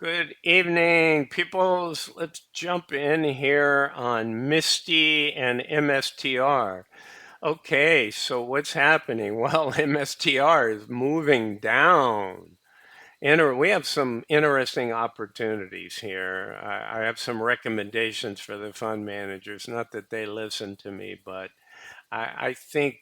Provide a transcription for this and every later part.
Good evening, peoples. Let's jump in here on Misty and MSTR. Okay, so what's happening? Well, MSTR is moving down. We have some interesting opportunities here. I have some recommendations for the fund managers. Not that they listen to me, but I think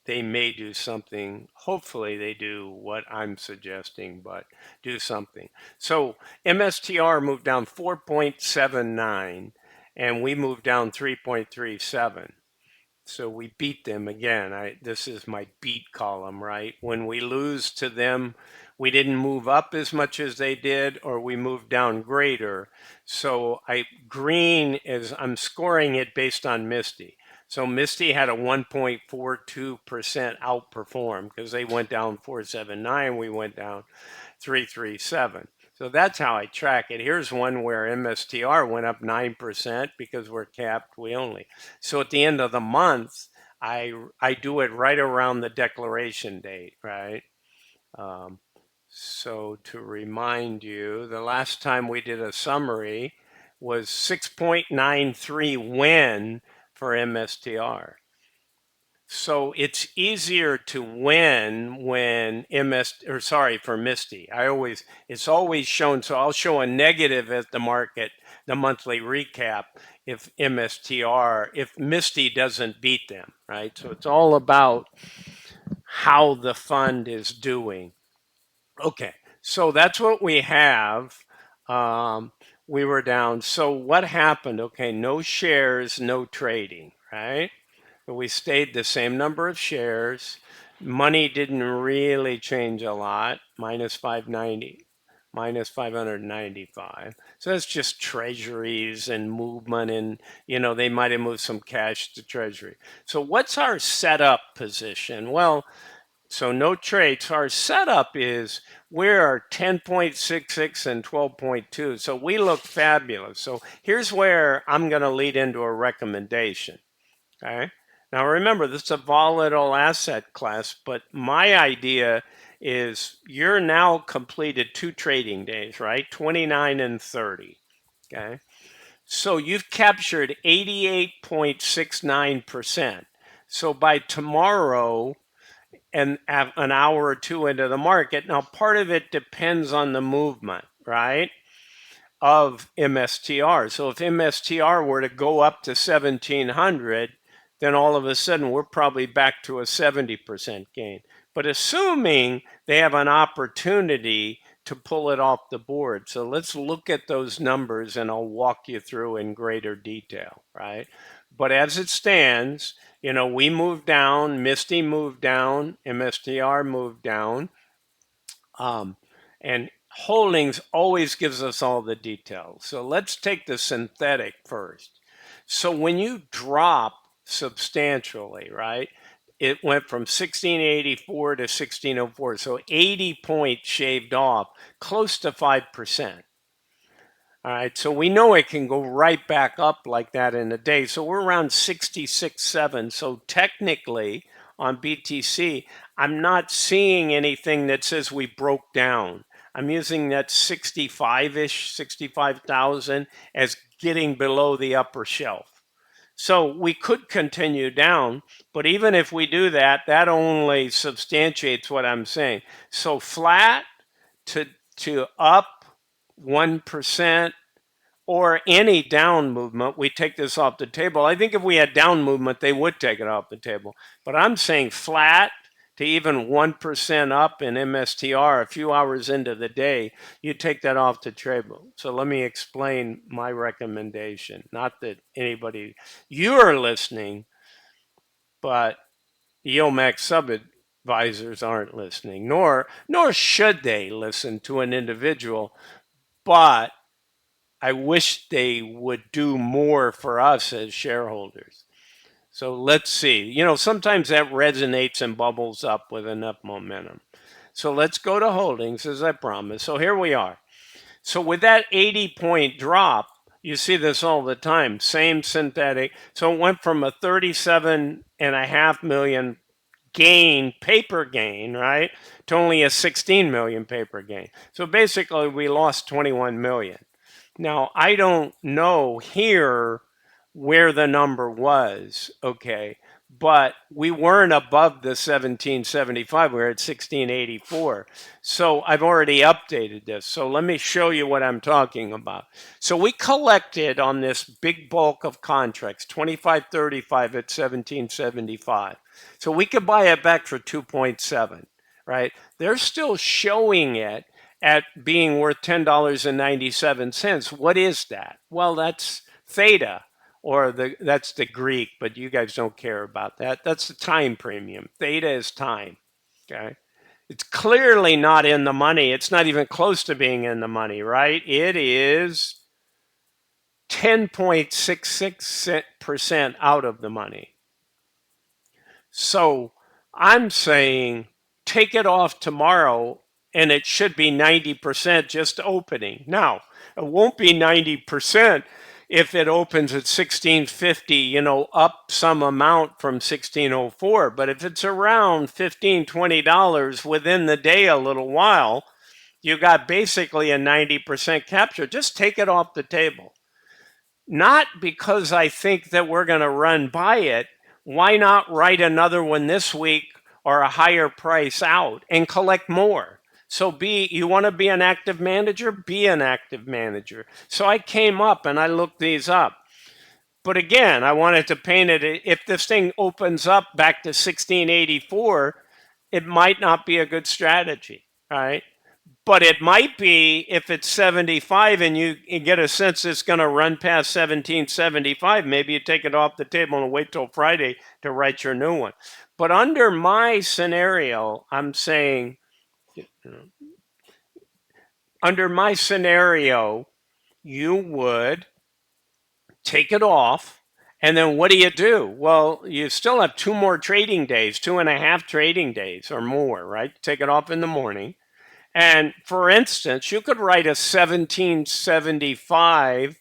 they may do something. Hopefully, they do what I'm suggesting, but do something. So MSTR moved down 4.79, and we moved down 3.37. So we beat them again. This is my beat column, right? When we lose to them, we didn't move up as much as they did, or we moved down greater. So green is, I'm scoring it based on Misty. So Misty had a 1.42% outperform because they went down 479, we went down 337. So that's how I track it. Here's one where MSTR went up 9% because we're capped, we only. So at the end of the month, I do it right around the declaration date, right? So to remind you, the last time we did a summary was 6.93 win for MSTR. So it's easier to win when for Misty. It's always shown. So I'll show a negative at the market, the monthly recap, if Misty doesn't beat them, right? So it's all about how the fund is doing. Okay, so that's what we have. We were down. So what happened? Okay, no shares, no trading, right? But we stayed the same number of shares. Money didn't really change a lot, minus 590, minus 595. So that's just treasuries and movement, and they might have moved some cash to treasury. So what's our setup position? Well, so no trades. Our setup is we're 10.66 and 12.2. So we look fabulous. So here's where I'm going to lead into a recommendation. Okay. Now remember, this is a volatile asset class, but my idea is you're now completed 2 trading days, right? 29 and 30. Okay. So you've captured 88.69%. So by tomorrow, and an hour or two into the market, now part of it depends on the movement, right, of MSTR. So if MSTR were to go up to 1700, then all of a sudden we're probably back to a 70% gain. But assuming they have an opportunity to pull it off the board. So let's look at those numbers and I'll walk you through in greater detail, right? But as it stands, we moved down, Misty moved down, MSTR moved down, and holdings always gives us all the details. So let's take the synthetic first. So when you drop substantially, right, it went from 1684 to 1604. So 80 points shaved off, close to 5%. All right, so we know it can go right back up like that in a day. So we're around 66.7. So technically on BTC, I'm not seeing anything that says we broke down. I'm using that 65-ish, 65,000 as getting below the upper shelf. So we could continue down, but even if we do that, that only substantiates what I'm saying. So flat to up 1%, or any down movement, we take this off the table. I think if we had down movement, they would take it off the table. But I'm saying flat to even 1% up in MSTR a few hours into the day, you take that off the table. So let me explain my recommendation. Not that anybody, you're listening, but YIELDMAX sub-advisors aren't listening, nor should they listen to an individual. But I wish they would do more for us as shareholders. So let's see. Sometimes that resonates and bubbles up with enough momentum. So let's go to holdings as I promised. So here we are. So with that 80-point drop, you see this all the time, same synthetic. So it went from a 37.5 million gain, paper gain, right, to only a 16 million paper gain. So basically we lost 21 million. Now, I don't know here where the number was, okay, but we weren't above the 1775. We were at 1684. So I've already updated this. So let me show you what I'm talking about. So we collected on this big bulk of contracts, 2535 at 1775. So we could buy it back for 2.7, right? They're still showing it at being worth $10.97. What is that? Well, that's theta, or that's the Greek, but you guys don't care about that. That's the time premium. Theta is time, okay? It's clearly not in the money. It's not even close to being in the money, right? It is 10.66% out of the money. So I'm saying take it off tomorrow and it should be 90% just opening. Now, it won't be 90% if it opens at 1650, you know, up some amount from 1604. But if it's around $15, $20 within the day a little while, you got basically a 90% capture. Just take it off the table. Not because I think that we're going to run by it. Why not write another one this week or a higher price out and collect more? So you want to be an active manager? Be an active manager. So I came up and I looked these up. But again, I wanted to paint it. If this thing opens up back to 1684, it might not be a good strategy, right? But it might be if it's 75 and you get a sense it's going to run past 1775. Maybe you take it off the table and wait till Friday to write your new one. But under my scenario, I'm saying, under my scenario, you would take it off. And then what do? Well, you still have 2 more trading days, 2.5 trading days or more, right? Take it off in the morning. And for instance, you could write a 1775,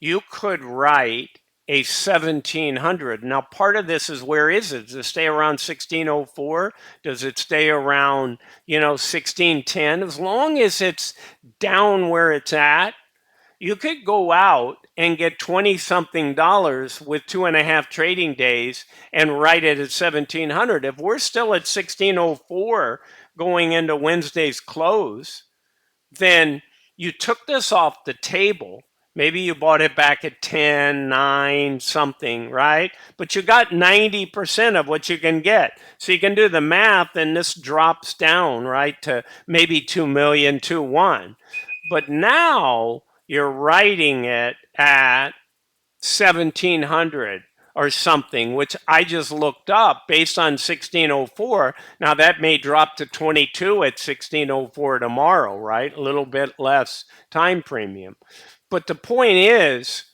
you could write a 1700. Now, part of this is where is it? Does it stay around 1604? Does it stay around, 1610? As long as it's down where it's at, you could go out and get 20 something dollars with 2.5 trading days and write it at 1700. If we're still at 1604 going into Wednesday's close, then you took this off the table. Maybe you bought it back at 10, 9, something, right? But you got 90% of what you can get. So you can do the math and this drops down, right, to maybe 2 million, 2.1. But now you're writing it at 1700 or something, which I just looked up based on 1604. Now that may drop to 22 at 1604 tomorrow, right? A little bit less time premium. But the point is,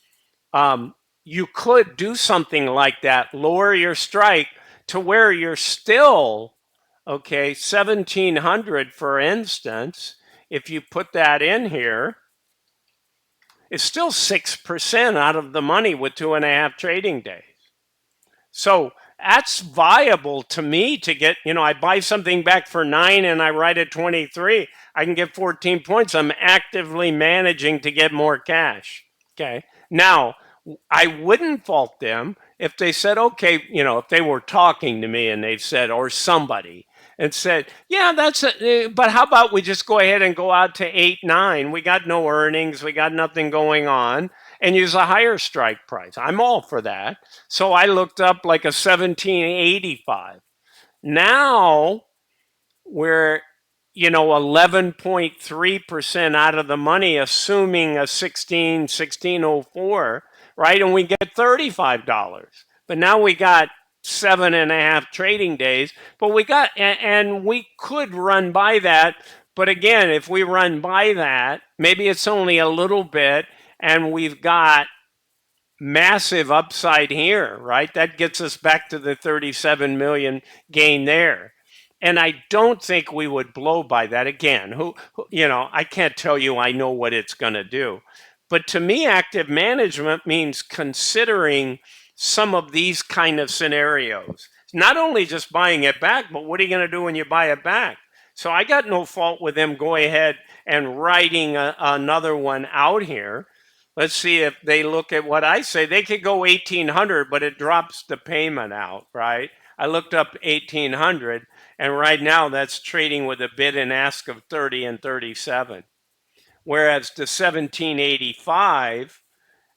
you could do something like that, lower your strike to where you're still, okay, 1700 for instance, if you put that in here, it's still 6% out of the money with 2.5 trading days. So that's viable to me to get, I buy something back for 9 and I write at 23. I can get 14 points. I'm actively managing to get more cash. Okay. Now, I wouldn't fault them if they said, okay, if they were talking to me and they said, or somebody, and said, yeah, but how about we just go ahead and go out to 8, 9? We got no earnings. We got nothing going on, and use a higher strike price. I'm all for that. So I looked up like a 1785. Now we're, 11.3% out of the money, assuming a 1604, right? And we get $35. But now we got 7.5 trading days, but and we could run by that. But again, if we run by that, maybe it's only a little bit and we've got massive upside here, right? That gets us back to the 37 million gain there. And I don't think we would blow by that. Again, I can't tell you I know what it's going to do. But to me, active management means considering some of these kind of scenarios. Not only just buying it back, but what are you going to do when you buy it back? So I got no fault with them going ahead and writing another one out here. Let's see if they look at what I say. They could go 1800, but it drops the payment out, right? I looked up 1800, and right now that's trading with a bid and ask of 30 and 37. Whereas the 1785,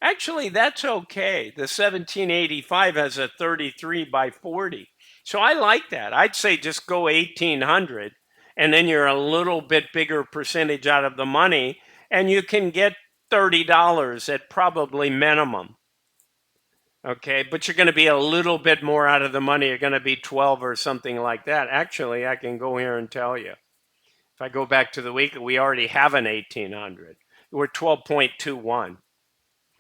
actually, that's okay. The 1785 has a 33 by 40. So I like that. I'd say just go 1800, and then you're a little bit bigger percentage out of the money, and you can get $30 at probably minimum. Okay, but you're going to be a little bit more out of the money. You're going to be 12 or something like that. Actually, I can go here and tell you. If I go back to the week, we already have an 1800. We're 12.21.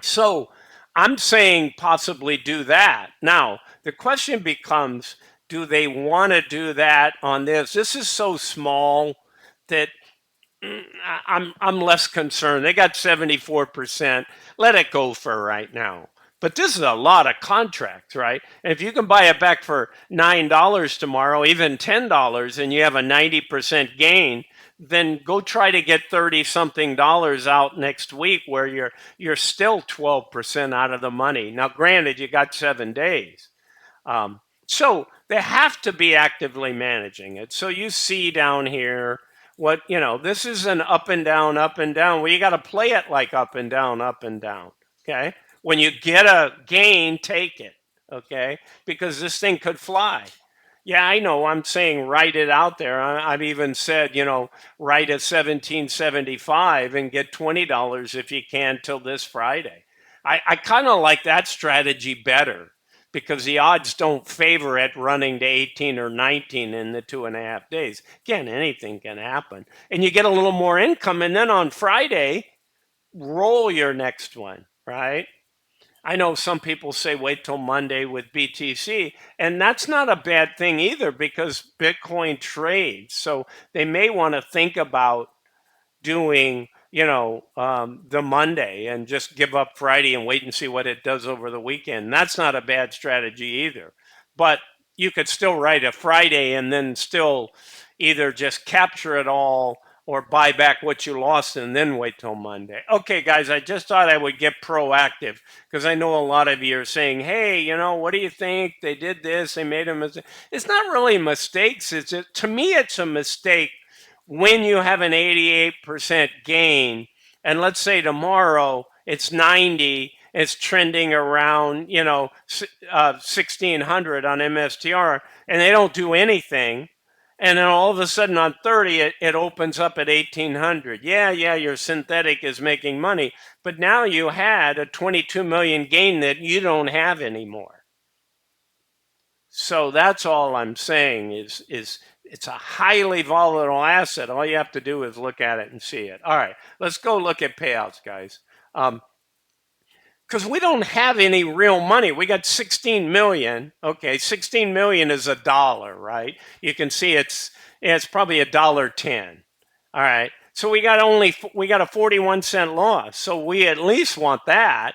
So I'm saying possibly do that. Now, the question becomes, do they want to do that on this? This is so small that I'm less concerned. They got 74%. Let it go for right now. But this is a lot of contracts, right? And if you can buy it back for $9 tomorrow, even $10, and you have a 90% gain, then go try to get 30 something dollars out next week where you're still 12% out of the money. Now, granted, you got 7 days. So they have to be actively managing it. So you see down here, what, this is an up and down, up and down. Well, you got to play it like up and down, up and down. Okay. When you get a gain, take it. Okay. Because this thing could fly. Yeah, I know. I'm saying write it out there. I've even said, write a 1775 and get $20 if you can till this Friday. I kind of like that strategy better because the odds don't favor it running to 18 or 19 in the 2.5 days. Again, anything can happen. And you get a little more income. And then on Friday, roll your next one, right? I know some people say wait till Monday with BTC, and that's not a bad thing either because Bitcoin trades. So they may want to think about doing, the Monday and just give up Friday and wait and see what it does over the weekend. That's not a bad strategy either. But you could still write a Friday and then still either just capture it all or buy back what you lost and then wait till Monday. Okay, guys, I just thought I would get proactive because I know a lot of you are saying, hey, what do you think? They did this, they made a mistake. It's not really mistakes. To me, it's a mistake when you have an 88% gain, and let's say tomorrow it's 90, it's trending around, 1600 on MSTR, and they don't do anything. And then all of a sudden on 30, it opens up at 1800. Yeah, your synthetic is making money. But now you had a 22 million gain that you don't have anymore. So that's all I'm saying is it's a highly volatile asset. All you have to do is look at it and see it. All right, let's go look at payouts, guys. Because we don't have any real money. We got 16 million. Okay, 16 million is $1, right? You can see it's probably $1.10. All right, so we got a 41-cent loss. So we at least want that.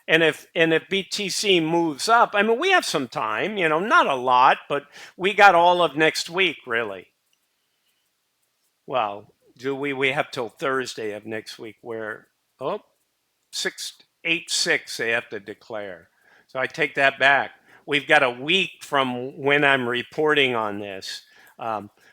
And if BTC moves up, I mean, we have some time, not a lot, but we got all of next week, really. Well, do we? We have till Thursday of next week where, 686 they have to declare. So I take that back. We've got a week from when I'm reporting on this.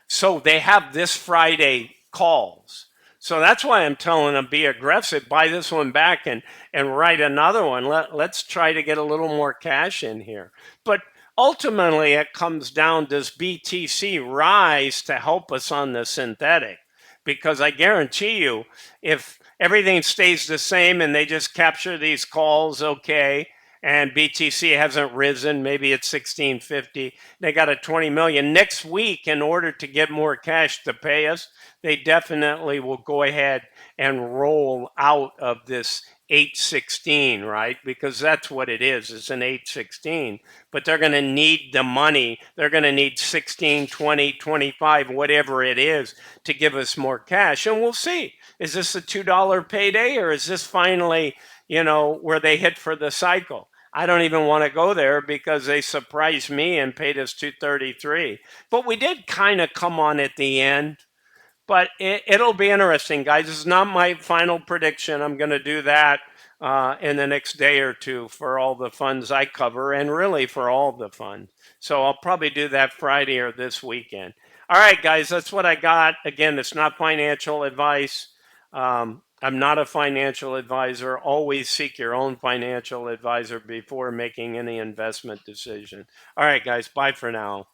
So they have this Friday calls. So that's why I'm telling them be aggressive, buy this one back and write another one. Let's try to get a little more cash in here. But ultimately it comes down, does BTC rise to help us on the synthetic? Because I guarantee you, if everything stays the same and they just capture these calls, okay, and BTC hasn't risen, maybe it's 1650, they got a 20 million. Next week, in order to get more cash to pay us, they definitely will go ahead and roll out of this 816, right? Because that's what it is. It's an 816. But they're going to need the money. They're going to need 16, 20, 25, whatever it is, to give us more cash. And we'll see. Is this a $2 payday or is this finally, where they hit for the cycle? I don't even want to go there because they surprised me and paid us 233. But we did kind of come on at the end. But it'll be interesting, guys. It's not my final prediction. I'm going to do that in the next day or two for all the funds I cover and really for all the funds. So I'll probably do that Friday or this weekend. All right, guys, that's what I got. Again, it's not financial advice. I'm not a financial advisor. Always seek your own financial advisor before making any investment decision. All right, guys, bye for now.